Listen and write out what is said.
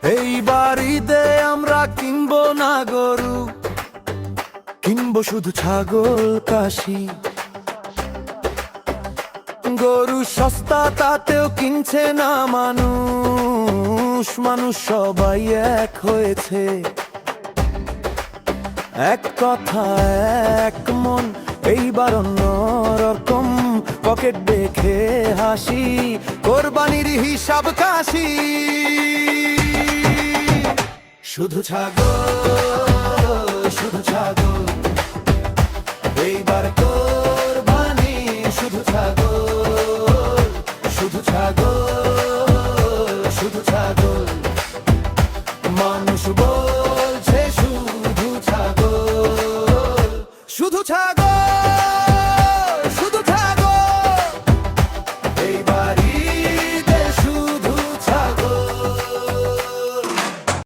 এইবার ঈদে আমরা কিনবো না গরু, কিনবো শুধু ছাগল কাশি। গরু সস্তা তাতেও কিনছে না মানুষ, মানুষ সবাই এক হয়েছে। এক কথা এক মন, এইবার অন্যরকম। পকেট দেখে হাসি, কোরবানির হিসাব কাশি। শুধু ছাগল, শুধু ছাগল, এইবার কোরবানি শুধু ছাগল। শুধু ছাগল, শুধু ছাগল, মানুষ বলছে শুধু ছাগল, শুধু ছাগল।